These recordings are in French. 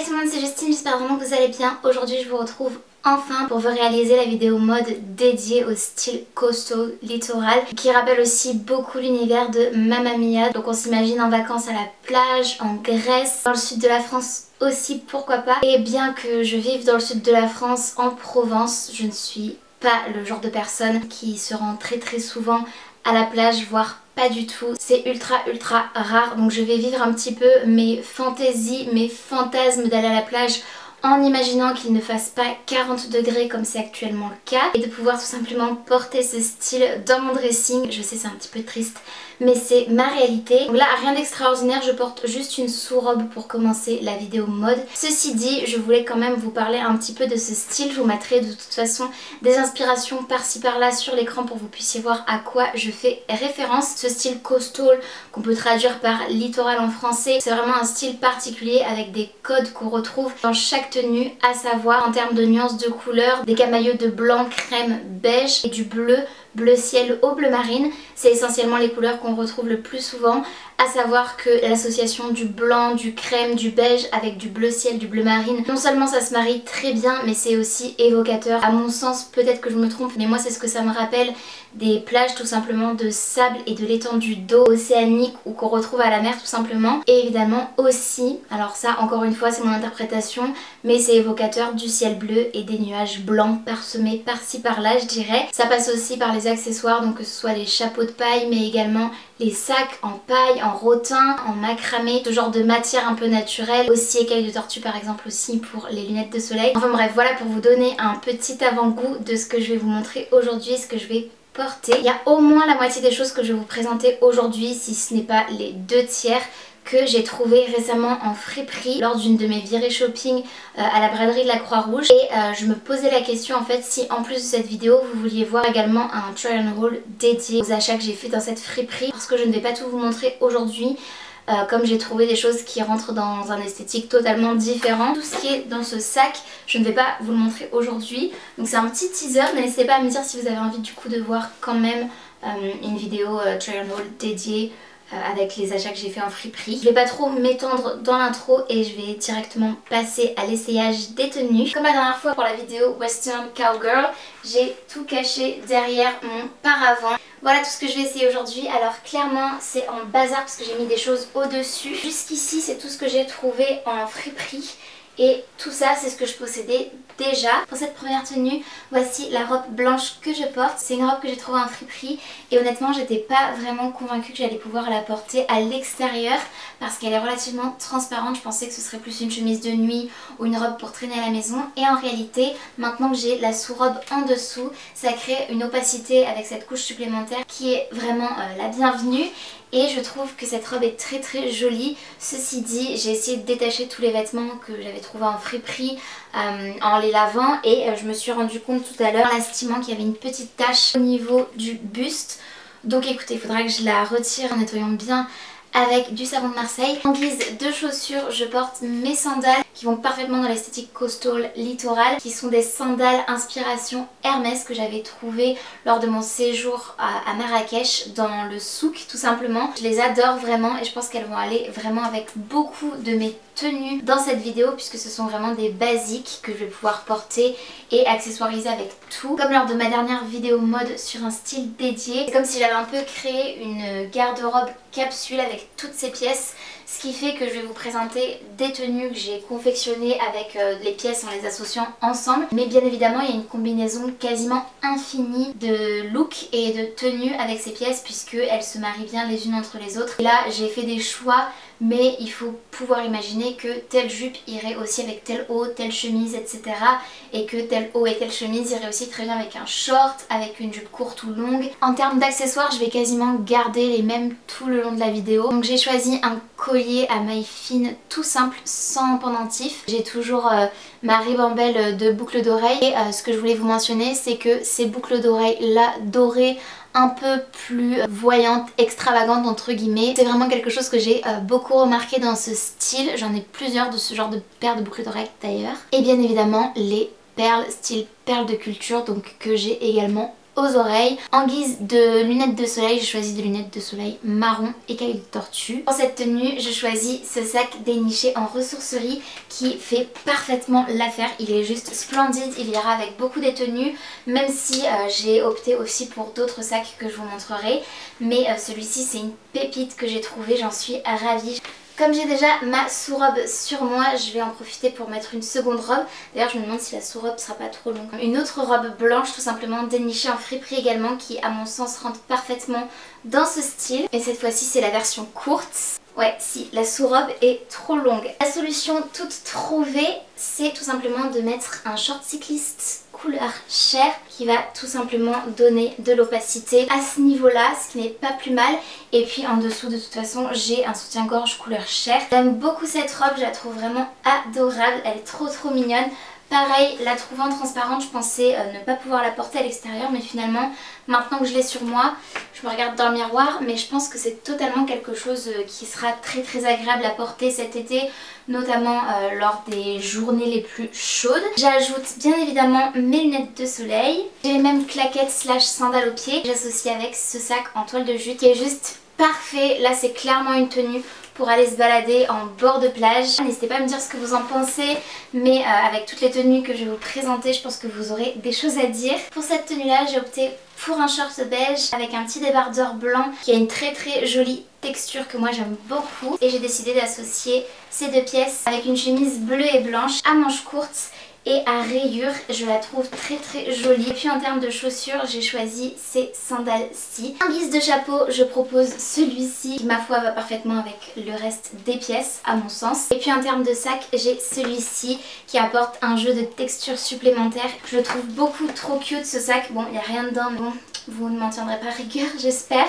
Salut tout le monde, c'est Justine, j'espère vraiment que vous allez bien. Aujourd'hui je vous retrouve enfin pour vous réaliser la vidéo mode dédiée au style coastal littoral qui rappelle aussi beaucoup l'univers de Mamma Mia. Donc on s'imagine en vacances à la plage, en Grèce, dans le sud de la France aussi, pourquoi pas. Et bien que je vive dans le sud de la France, en Provence, je ne suis pas le genre de personne qui se rend très souvent à la plage, voire pas du tout. C'est ultra rare, donc je vais vivre un petit peu mes fantaisies, mes fantasmes d'aller à la plage en imaginant qu'il ne fasse pas 40 degrés comme c'est actuellement le cas et de pouvoir tout simplement porter ce style dans mon dressing. Je sais, c'est un petit peu triste mais c'est ma réalité. Donc là, rien d'extraordinaire, je porte juste une sous-robe pour commencer la vidéo mode. Ceci dit, je voulais quand même vous parler un petit peu de ce style. Je vous mettrai de toute façon des inspirations par-ci par-là sur l'écran pour que vous puissiez voir à quoi je fais référence. Ce style coastal qu'on peut traduire par littoral en français, c'est vraiment un style particulier avec des codes qu'on retrouve dans chaque tenue, à savoir en termes de nuances de couleurs, des camaïeux de blanc, crème, beige et du bleu ciel au bleu marine. C'est essentiellement les couleurs qu'on retrouve le plus souvent, à savoir que l'association du blanc, du crème, du beige avec du bleu ciel, du bleu marine, non seulement ça se marie très bien mais c'est aussi évocateur. À mon sens, peut-être que je me trompe, mais moi c'est ce que ça me rappelle des plages tout simplement de sable et de l'étendue d'eau océanique ou qu'on retrouve à la mer tout simplement. Et évidemment aussi, alors ça encore une fois c'est mon interprétation, mais c'est évocateur du ciel bleu et des nuages blancs parsemés par-ci par-là, je dirais. Ça passe aussi par les accessoires, donc que ce soit les chapeaux de paille mais également les sacs en paille, en rotin, en macramé, ce genre de matière un peu naturelle, aussi écailles de tortue par exemple aussi pour les lunettes de soleil. Enfin bref, voilà pour vous donner un petit avant-goût de ce que je vais vous montrer aujourd'hui, ce que je vais porter. Il y a au moins la moitié des choses que je vais vous présenter aujourd'hui, si ce n'est pas les 2 tiers, que j'ai trouvé récemment en friperie lors d'une de mes virées shopping à la braderie de la Croix-Rouge. Et je me posais la question en fait si en plus de cette vidéo vous vouliez voir également un try and haul dédié aux achats que j'ai fait dans cette friperie, parce que je ne vais pas tout vous montrer aujourd'hui. Comme j'ai trouvé des choses qui rentrent dans un esthétique totalement différent. Tout ce qui est dans ce sac, je ne vais pas vous le montrer aujourd'hui. Donc c'est un petit teaser, n'hésitez pas à me dire si vous avez envie du coup de voir quand même une vidéo try and haul dédiée avec les achats que j'ai fait en friperie. Je vais pas trop m'étendre dans l'intro et je vais directement passer à l'essayage des tenues. Comme la dernière fois pour la vidéo Western Cowgirl, j'ai tout caché derrière mon paravent. Voilà tout ce que je vais essayer aujourd'hui. Alors clairement c'est en bazar parce que j'ai mis des choses au-dessus. Jusqu'ici c'est tout ce que j'ai trouvé en friperie. Et tout ça c'est ce que je possédais déjà. Pour cette première tenue, voici la robe blanche que je porte. C'est une robe que j'ai trouvée en friperie et honnêtement j'étais pas vraiment convaincue que j'allais pouvoir la porter à l'extérieur parce qu'elle est relativement transparente. Je pensais que ce serait plus une chemise de nuit ou une robe pour traîner à la maison, et en réalité maintenant que j'ai la sous-robe en dessous, ça crée une opacité avec cette couche supplémentaire qui est vraiment la bienvenue. Et je trouve que cette robe est très jolie. Ceci dit, j'ai essayé de détacher tous les vêtements que j'avais trouvés en friperie en les lavant, et je me suis rendu compte tout à l'heure en l'estimant qu'il y avait une petite tache au niveau du buste. Donc écoutez, il faudra que je la retire en nettoyant bien avec du savon de Marseille. En guise de chaussures, je porte mes sandales qui vont parfaitement dans l'esthétique coastal littoral, qui sont des sandales inspiration Hermès que j'avais trouvées lors de mon séjour à Marrakech dans le souk tout simplement. Je les adore vraiment et je pense qu'elles vont aller vraiment avec beaucoup de mes tenues dans cette vidéo, puisque ce sont vraiment des basiques que je vais pouvoir porter et accessoiriser avec tout. Comme lors de ma dernière vidéo mode sur un style dédié, c'est comme si j'avais un peu créé une garde-robe capsule avec toutes ces pièces, ce qui fait que je vais vous présenter des tenues que j'ai confectionnées avec les pièces en les associant ensemble. Mais bien évidemment il y a une combinaison quasiment infinie de looks et de tenues avec ces pièces, puisqu'elles se marient bien les unes entre les autres. Et là j'ai fait des choix, mais il faut pouvoir imaginer que telle jupe irait aussi avec tel haut, telle chemise, etc. Et que tel haut et telle chemise irait aussi très bien avec un short, avec une jupe courte ou longue. En termes d'accessoires, je vais quasiment garder les mêmes tout le long de la vidéo. Donc j'ai choisi un collier à mailles fines tout simple, sans pendentif. J'ai toujours ma ribambelle de boucles d'oreilles. Et ce que je voulais vous mentionner, c'est que ces boucles d'oreilles là dorées, un peu plus voyante, extravagante entre guillemets, c'est vraiment quelque chose que j'ai beaucoup remarqué dans ce style. J'en ai plusieurs de ce genre de paires de boucles d'oreilles d'ailleurs. Et bien évidemment les perles style perles de culture, donc que j'ai également aux oreilles. En guise de lunettes de soleil, j'ai choisi des lunettes de soleil marron écailles de tortue. Pour cette tenue, je choisis ce sac déniché en ressourcerie qui fait parfaitement l'affaire. Il est juste splendide, il ira avec beaucoup des tenues, même si j'ai opté aussi pour d'autres sacs que je vous montrerai. Mais celui-ci c'est une pépite que j'ai trouvé, j'en suis ravie. Comme j'ai déjà ma sous-robe sur moi, je vais en profiter pour mettre une seconde robe. D'ailleurs je me demande si la sous-robe sera pas trop longue. Une autre robe blanche tout simplement dénichée en friperie également qui à mon sens rentre parfaitement dans ce style. Et cette fois-ci c'est la version courte. Ouais, si, la sous-robe est trop longue. La solution toute trouvée, c'est tout simplement de mettre un short cycliste couleur chair qui va tout simplement donner de l'opacité à ce niveau-là, ce qui n'est pas plus mal. Et puis en dessous, de toute façon, j'ai un soutien-gorge couleur chair. J'aime beaucoup cette robe, je la trouve vraiment adorable, elle est trop mignonne. Pareil, la trouvant transparente, je pensais ne pas pouvoir la porter à l'extérieur, mais finalement, maintenant que je l'ai sur moi, je me regarde dans le miroir, mais je pense que c'est totalement quelque chose qui sera très agréable à porter cet été, notamment lors des journées les plus chaudes. J'ajoute bien évidemment mes lunettes de soleil, j'ai les mêmes claquettes slash sandales aux pieds. J'associe avec ce sac en toile de jute qui est juste parfait. Là, c'est clairement une tenue pour aller se balader en bord de plage. N'hésitez pas à me dire ce que vous en pensez, mais avec toutes les tenues que je vais vous présenter, je pense que vous aurez des choses à dire. Pour cette tenue là, j'ai opté pour un short beige avec un petit débardeur blanc qui a une très jolie texture que moi j'aime beaucoup. Et j'ai décidé d'associer ces deux pièces avec une chemise bleue et blanche à manches courtes et à rayures. Je la trouve très jolie. Et puis en termes de chaussures, j'ai choisi ces sandales-ci. En guise de chapeau, je propose celui-ci qui ma foi va parfaitement avec le reste des pièces à mon sens. Et puis en termes de sac, j'ai celui-ci qui apporte un jeu de texture supplémentaire. Je le trouve beaucoup trop cute ce sac. Bon, il n'y a rien dedans, mais bon, vous ne m'en tiendrez pas rigueur, j'espère.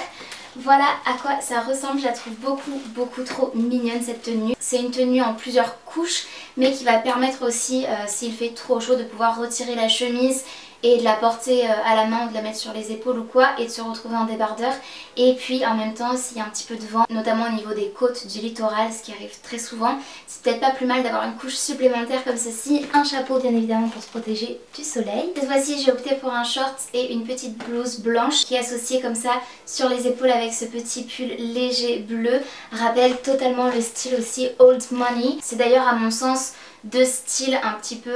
Voilà à quoi ça ressemble, je la trouve beaucoup trop mignonne cette tenue. C'est une tenue en plusieurs couches mais qui va permettre aussi s'il fait trop chaud de pouvoir retirer la chemise et de la porter à la main ou de la mettre sur les épaules ou quoi et de se retrouver en débardeur. Et puis en même temps s'il y a un petit peu de vent, notamment au niveau des côtes du littoral, ce qui arrive très souvent, c'est peut-être pas plus mal d'avoir une couche supplémentaire comme ceci. Un chapeau bien évidemment pour se protéger du soleil. Cette fois-ci j'ai opté pour un short et une petite blouse blanche qui est associée comme ça sur les épaules avec ce petit pull léger bleu. Rappelle totalement le style aussi old money. C'est d'ailleurs à mon sens deux styles un petit peu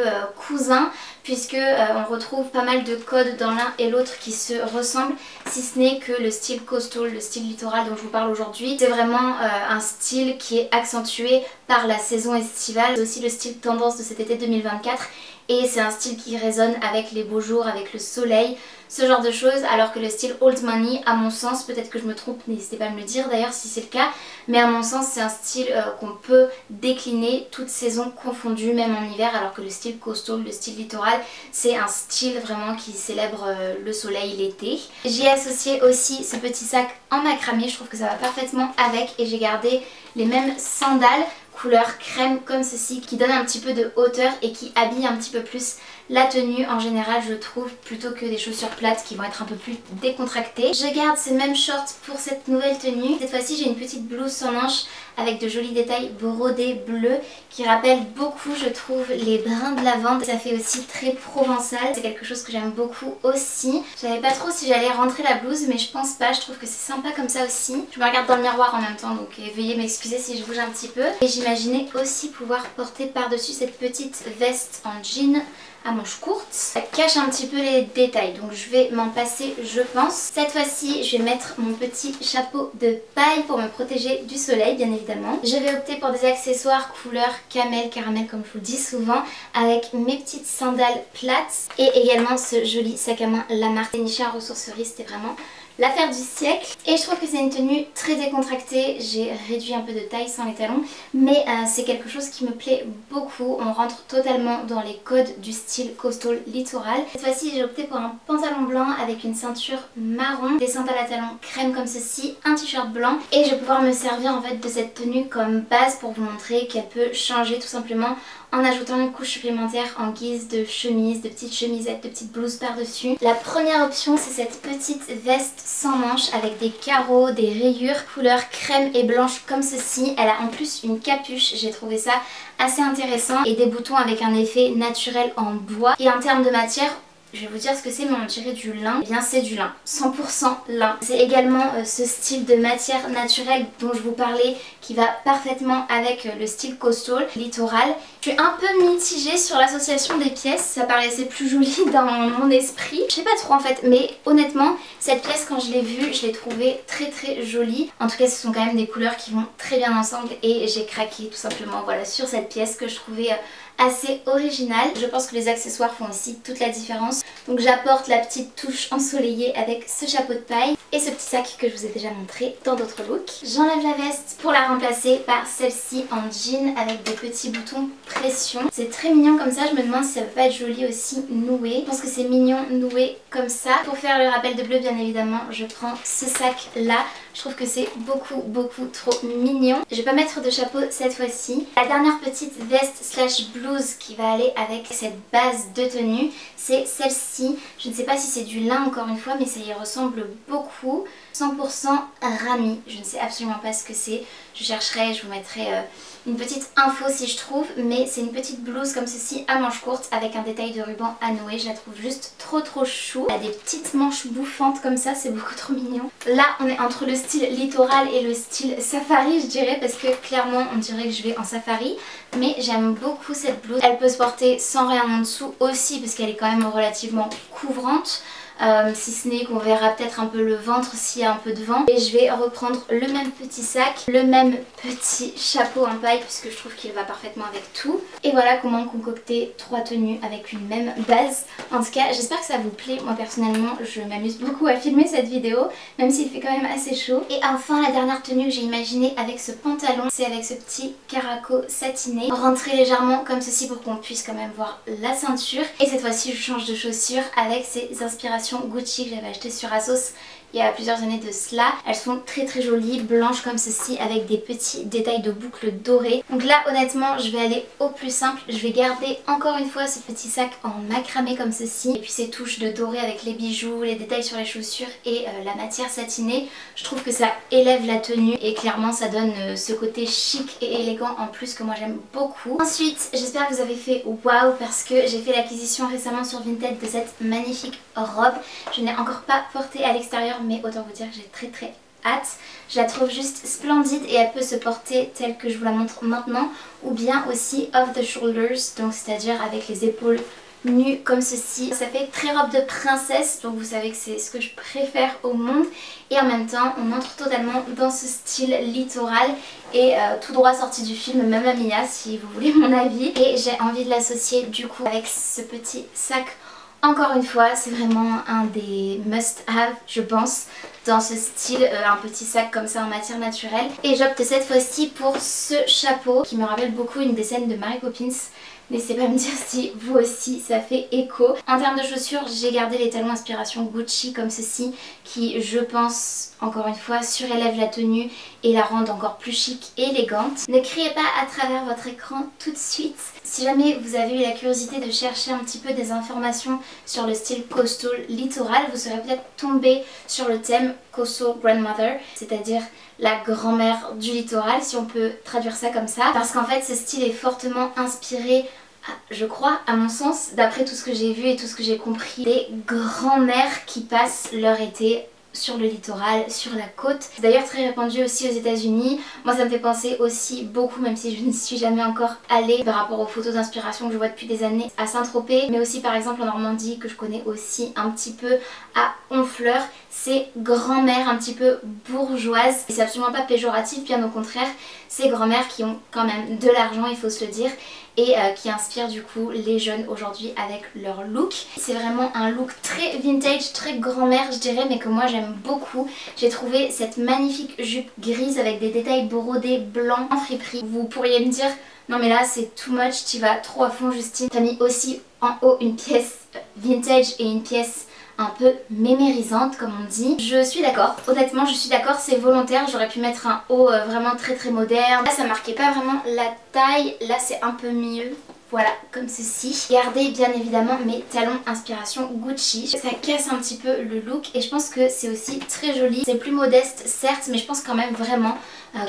cousins puisque on retrouve pas mal de codes dans l'un et l'autre qui se ressemblent, si ce n'est que le style coastal, le style littoral dont je vous parle aujourd'hui, c'est vraiment un style qui est accentué par la saison estivale. C'est aussi le style tendance de cet été 2024 et c'est un style qui résonne avec les beaux jours, avec le soleil, ce genre de choses, alors que le style old money, à mon sens, peut-être que je me trompe, n'hésitez pas à me le dire d'ailleurs si c'est le cas, mais à mon sens c'est un style qu'on peut décliner toutes saisons confondues, même en hiver, alors que le style coastal, le style littoral, c'est un style vraiment qui célèbre le soleil l'été. J'ai associé aussi ce petit sac en macramé, je trouve que ça va parfaitement avec, et j'ai gardé les mêmes sandales couleur crème comme ceci qui donne un petit peu de hauteur et qui habille un petit peu plus la tenue en général je trouve, plutôt que des chaussures plates qui vont être un peu plus décontractées. Je garde ces mêmes shorts pour cette nouvelle tenue. Cette fois-ci j'ai une petite blouse sans manches avec de jolis détails brodés bleus qui rappellent beaucoup je trouve les brins de lavande. Ça fait aussi très provençal, c'est quelque chose que j'aime beaucoup aussi. Je savais pas trop si j'allais rentrer la blouse mais je pense pas, je trouve que c'est sympa comme ça aussi. Je me regarde dans le miroir en même temps donc veuillez m'excuser si je bouge un petit peu. Et j'imaginais aussi pouvoir porter par-dessus cette petite veste en jean à manches courtes. Ça cache un petit peu les détails donc je vais m'en passer je pense. Cette fois-ci je vais mettre mon petit chapeau de paille pour me protéger du soleil bien évidemment. Je vais opter pour des accessoires couleur camel, caramel comme je vous le dis souvent, avec mes petites sandales plates et également ce joli sac à main Lamarque déniché en ressourcerie. C'était vraiment l'affaire du siècle et je trouve que c'est une tenue très décontractée. J'ai réduit un peu de taille sans les talons mais c'est quelque chose qui me plaît beaucoup. On rentre totalement dans les codes du style coastal littoral. Cette fois-ci j'ai opté pour un pantalon blanc avec une ceinture marron, des sandales à talons crème comme ceci, un t-shirt blanc et je vais pouvoir me servir en fait de cette tenue comme base pour vous montrer qu'elle peut changer tout simplement en ajoutant une couche supplémentaire en guise de chemise, de petites chemisettes, de petites blouses par-dessus. La première option c'est cette petite veste sans manches avec des carreaux, des rayures couleur crème et blanche comme ceci. Elle a en plus une capuche, j'ai trouvé ça assez intéressant et des boutons avec un effet naturel en bois. Et en termes de matière, Je vais vous dire ce que c'est, mais on dirait du lin. Eh bien c'est du lin, 100% lin. C'est également ce style de matière naturelle dont je vous parlais qui va parfaitement avec le style coastal, littoral. Je suis un peu mitigée sur l'association des pièces, ça paraissait plus joli dans mon esprit. Je sais pas trop en fait, mais honnêtement cette pièce quand je l'ai vue, je l'ai trouvée très jolie. En tout cas ce sont quand même des couleurs qui vont très bien ensemble et j'ai craqué tout simplement voilà, sur cette pièce que je trouvais assez originale. Je pense que les accessoires font aussi toute la différence. Donc j'apporte la petite touche ensoleillée avec ce chapeau de paille et ce petit sac que je vous ai déjà montré dans d'autres looks. J'enlève la veste pour la remplacer par celle-ci en jean avec des petits boutons pression. C'est très mignon comme ça, je me demande si ça peut pas être joli aussi noué. Je pense que c'est mignon noué comme ça. Pour faire le rappel de bleu bien évidemment, je prends ce sac là. Je trouve que c'est beaucoup trop mignon. Je vais pas mettre de chapeau cette fois-ci. La dernière petite veste slash blouse qui va aller avec cette base de tenue, c'est celle-ci. Je ne sais pas si c'est du lin encore une fois, mais ça y ressemble beaucoup. 100% rami. Je ne sais absolument pas ce que c'est. Je chercherai, je vous mettrai une petite info si je trouve, mais c'est une petite blouse comme ceci à manches courtes avec un détail de ruban à nouer. Je la trouve juste trop chou. Elle a des petites manches bouffantes comme ça, c'est beaucoup trop mignon. Là on est entre le style littoral et le style safari je dirais, parce que clairement on dirait que je vais en safari, mais j'aime beaucoup cette blouse. Elle peut se porter sans rien en dessous aussi parce qu'elle est quand même relativement couvrante. Si ce n'est qu'on verra peut-être un peu le ventre s'il y a un peu de vent. Et je vais reprendre le même petit sac, le même petit chapeau en paille puisque je trouve qu'il va parfaitement avec tout. Et voilà comment concocter 3 tenues avec une même base. En tout cas j'espère que ça vous plaît. Moi personnellement je m'amuse beaucoup à filmer cette vidéo même s'il fait quand même assez chaud. Et enfin la dernière tenue que j'ai imaginée avec ce pantalon, c'est avec ce petit caraco satiné rentré légèrement comme ceci pour qu'on puisse quand même voir la ceinture. Et cette fois-ci je change de chaussures avec ces inspirations Gucci que j'avais acheté sur Asos il y a plusieurs années de cela. Elles sont très jolies, blanches comme ceci avec des petits détails de boucles dorées. Donc là honnêtement je vais aller au plus simple. Je vais garder encore une fois ce petit sac en macramé comme ceci. Et puis ces touches de doré avec les bijoux, les détails sur les chaussures et la matière satinée. Je trouve que ça élève la tenue et clairement ça donne ce côté chic et élégant en plus que moi j'aime beaucoup. Ensuite j'espère que vous avez fait waouh parce que j'ai fait l'acquisition récemment sur Vinted de cette magnifique robe. Je n'ai encore pas portée à l'extérieur mais autant vous dire que j'ai très hâte. Je la trouve juste splendide et elle peut se porter telle que je vous la montre maintenant ou bien aussi off the shoulders, donc c'est-à-dire avec les épaules nues comme ceci. Ça fait très robe de princesse, donc vous savez que c'est ce que je préfère au monde. Et en même temps on entre totalement dans ce style littoral et tout droit sorti du film Mamma Mia si vous voulez mon avis. Et j'ai envie de l'associer du coup avec ce petit sac. Encore une fois, c'est vraiment un des must-have, je pense, dans ce style, un petit sac comme ça en matière naturelle. Et j'opte cette fois-ci pour ce chapeau qui me rappelle beaucoup une des scènes de Mary Poppins. N'hésitez pas à me dire si vous aussi ça fait écho. En termes de chaussures, j'ai gardé les talons inspiration Gucci comme ceci qui, je pense, encore une fois, surélèvent la tenue et la rendent encore plus chic et élégante. Ne criez pas à travers votre écran tout de suite. Si jamais vous avez eu la curiosité de chercher un petit peu des informations sur le style coastal littoral, vous serez peut-être tombé sur le thème Coastal Grandmother, c'est-à-dire la grand-mère du littoral, si on peut traduire ça comme ça. Parce qu'en fait, ce style est fortement inspiré, je crois, à mon sens, d'après tout ce que j'ai vu et tout ce que j'ai compris, des grand-mères qui passent leur été sur le littoral, sur la côte. C'est d'ailleurs très répandu aussi aux États-Unis. Moi ça me fait penser aussi beaucoup, même si je n'y suis jamais encore allée, par rapport aux photos d'inspiration que je vois depuis des années à Saint-Tropez, mais aussi par exemple en Normandie que je connais aussi un petit peu à Honfleur. C'est grand-mère un petit peu bourgeoise et c'est absolument pas péjoratif, bien au contraire. Ces grand-mères qui ont quand même de l'argent, il faut se le dire, et qui inspirent du coup les jeunes aujourd'hui avec leur look. C'est vraiment un look très vintage, très grand-mère je dirais, mais que moi j'aime beaucoup. J'ai trouvé cette magnifique jupe grise avec des détails brodés blancs en friperie. Vous pourriez me dire non mais là c'est too much, tu vas trop à fond Justine. T'as mis aussi en haut une pièce vintage et une pièce un peu mémérisante comme on dit. Je suis d'accord, honnêtement je suis d'accord, c'est volontaire, j'aurais pu mettre un haut vraiment très moderne. Là ça marquait pas vraiment la taille, là c'est un peu mieux. Voilà, comme ceci. Gardez bien évidemment mes talons inspiration Gucci. Ça casse un petit peu le look et je pense que c'est aussi très joli. C'est plus modeste certes, mais je pense quand même vraiment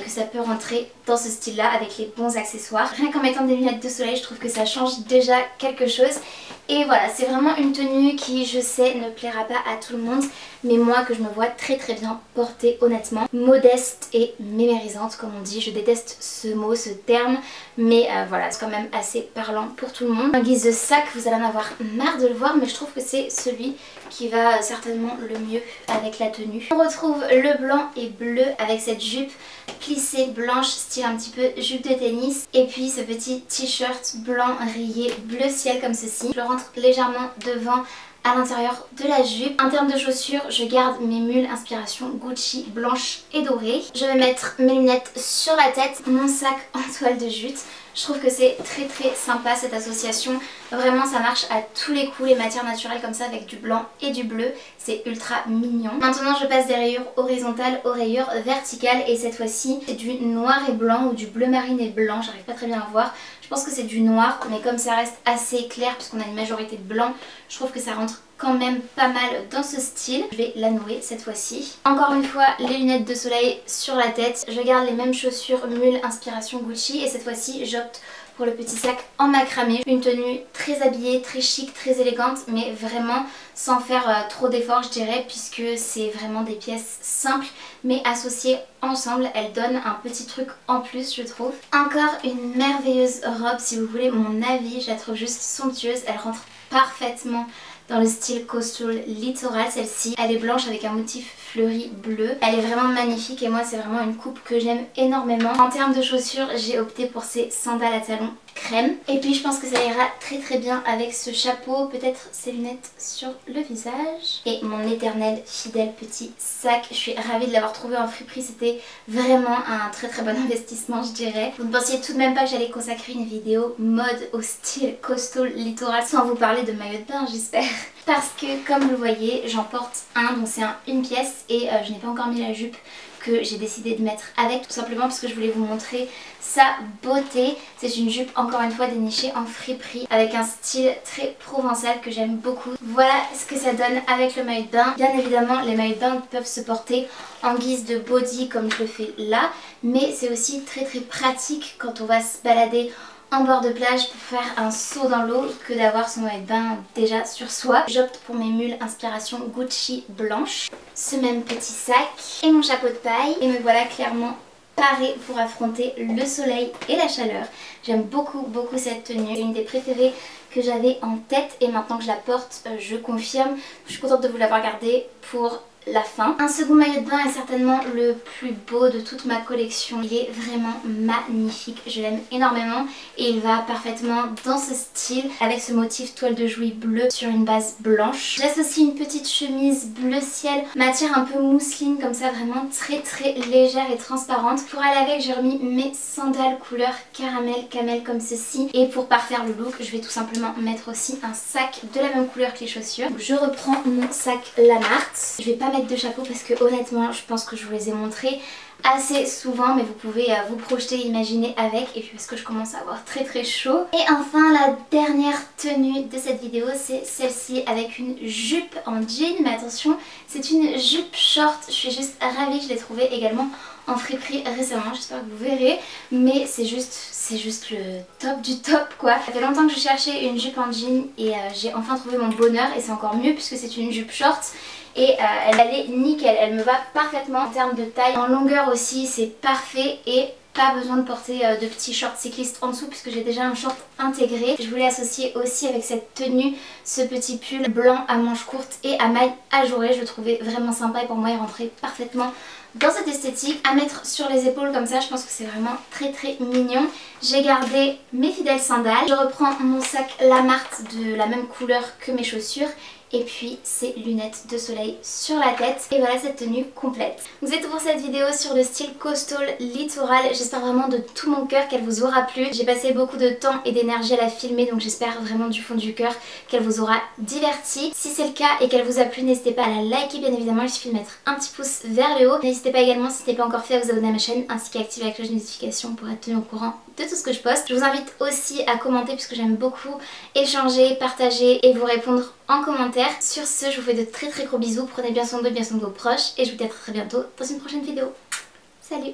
que ça peut rentrer dans ce style là avec les bons accessoires. Rien qu'en mettant des lunettes de soleil, je trouve que ça change déjà quelque chose. Et voilà, c'est vraiment une tenue qui, je sais, ne plaira pas à tout le monde, mais moi que je me vois très bien porter honnêtement. Modeste et mémérisante comme on dit, je déteste ce mot, ce terme, mais voilà, c'est quand même assez parlant pour tout le monde. En guise de sac, vous allez en avoir marre de le voir, mais je trouve que c'est celui qui va certainement le mieux avec la tenue. On retrouve le blanc et bleu avec cette jupe plissée blanche, style un petit peu jupe de tennis, et puis ce petit t-shirt blanc rayé bleu ciel comme ceci. Je le rentre légèrement devant à l'intérieur de la jupe. En termes de chaussures, je garde mes mules inspiration Gucci blanche et dorée. Je vais mettre mes lunettes sur la tête, mon sac en toile de jute. Je trouve que c'est très sympa cette association, vraiment ça marche à tous les coups, les matières naturelles comme ça avec du blanc et du bleu, c'est ultra mignon. Maintenant je passe des rayures horizontales aux rayures verticales et cette fois-ci c'est du noir et blanc ou du bleu marine et blanc, j'arrive pas très bien à voir. Je pense que c'est du noir mais comme ça reste assez clair puisqu'on a une majorité de blanc, je trouve que ça rentre quand même pas mal dans ce style. Je vais la nouer cette fois-ci. Encore une fois, les lunettes de soleil sur la tête. Je garde les mêmes chaussures mules inspiration Gucci et cette fois-ci j'opte pour le petit sac en macramé. Une tenue très habillée, très chic, très élégante mais vraiment sans faire trop d'efforts je dirais puisque c'est vraiment des pièces simples mais associées ensemble. Elles donnent un petit truc en plus je trouve. Encore une merveilleuse robe si vous voulez mon avis. Je la trouve juste somptueuse. Elle rentre parfaitement dans le style coastal littoral celle-ci. Elle est blanche avec un motif fleuri bleu. Elle est vraiment magnifique et moi c'est vraiment une coupe que j'aime énormément. En termes de chaussures, j'ai opté pour ces sandales à talons crème. Et puis je pense que ça ira très bien avec ce chapeau, peut-être ces lunettes sur le visage. Et mon éternel fidèle petit sac. Je suis ravie de l'avoir trouvé en friperie, c'était vraiment un très bon investissement je dirais. Vous ne pensiez tout de même pas que j'allais consacrer une vidéo mode au style coastal littoral sans vous parler de maillot de bain j'espère. Parce que comme vous le voyez, j'en porte un, donc c'est une pièce et je n'ai pas encore mis la jupe que j'ai décidé de mettre avec tout simplement parce que je voulais vous montrer sa beauté. C'est une jupe encore une fois dénichée en friperie avec un style très provençal que j'aime beaucoup. Voilà ce que ça donne avec le maillot de bain. Bien évidemment les maillots de bain peuvent se porter en guise de body comme je le fais là, mais c'est aussi très pratique quand on va se balader en bord de plage pour faire un saut dans l'eau que d'avoir son maillot de bain déjà sur soi. J'opte pour mes mules inspiration Gucci blanche, ce même petit sac et mon chapeau de paille et me voilà clairement parée pour affronter le soleil et la chaleur. J'aime beaucoup cette tenue, c'est une des préférées que j'avais en tête et maintenant que je la porte je confirme. Je suis contente de vous l'avoir gardée pour la fin. Un second maillot de bain est certainement le plus beau de toute ma collection. Il est vraiment magnifique, je l'aime énormément et il va parfaitement dans ce style avec ce motif toile de jouy bleu sur une base blanche. J'associe une petite chemise bleu ciel, matière un peu mousseline comme ça, vraiment très légère et transparente. Pour aller avec j'ai remis mes sandales couleur caramel camel comme ceci et pour parfaire le look je vais tout simplement mettre aussi un sac de la même couleur que les chaussures. Je reprends mon sac Lamart. Je vais pas mettre de chapeau parce que honnêtement je pense que je vous les ai montrés assez souvent mais vous pouvez vous projeter, imaginer avec et puis parce que je commence à avoir très chaud. Et enfin la dernière tenue de cette vidéo c'est celle-ci avec une jupe en jean mais attention c'est une jupe short, je suis juste ravie, je l'ai trouvée également en friperie récemment, j'espère que vous verrez mais c'est juste le top du top quoi. Ça fait longtemps que je cherchais une jupe en jean et j'ai enfin trouvé mon bonheur et c'est encore mieux puisque c'est une jupe short et elle est nickel, elle me va parfaitement en termes de taille. En longueur aussi c'est parfait et pas besoin de porter de petits shorts cyclistes en dessous puisque j'ai déjà un short intégré. Je voulais associer aussi avec cette tenue ce petit pull blanc à manches courtes et à mailles ajourées. Je le trouvais vraiment sympa et pour moi il rentrait parfaitement dans cette esthétique. À mettre sur les épaules comme ça, je pense que c'est vraiment très mignon. J'ai gardé mes fidèles sandales. Je reprends mon sac Lamart de la même couleur que mes chaussures et puis ces lunettes de soleil sur la tête. Et voilà cette tenue complète. Donc c'est tout pour cette vidéo sur le style coastal littoral. J'espère vraiment de tout mon cœur qu'elle vous aura plu. J'ai passé beaucoup de temps et d'énergie à la filmer, donc j'espère vraiment du fond du cœur qu'elle vous aura diverti. Si c'est le cas et qu'elle vous a plu, n'hésitez pas à la liker bien évidemment, il suffit de mettre un petit pouce vers le haut. N'hésitez pas également, si ce n'est pas encore fait, à vous abonner à ma chaîne ainsi qu'à activer la cloche de notification pour être tenu au courant de tout ce que je poste. Je vous invite aussi à commenter puisque j'aime beaucoup échanger, partager et vous répondre en commentaire. Sur ce, je vous fais de très gros bisous, prenez bien soin de vous et bien soin de vos proches et je vous dis à très bientôt dans une prochaine vidéo. Salut!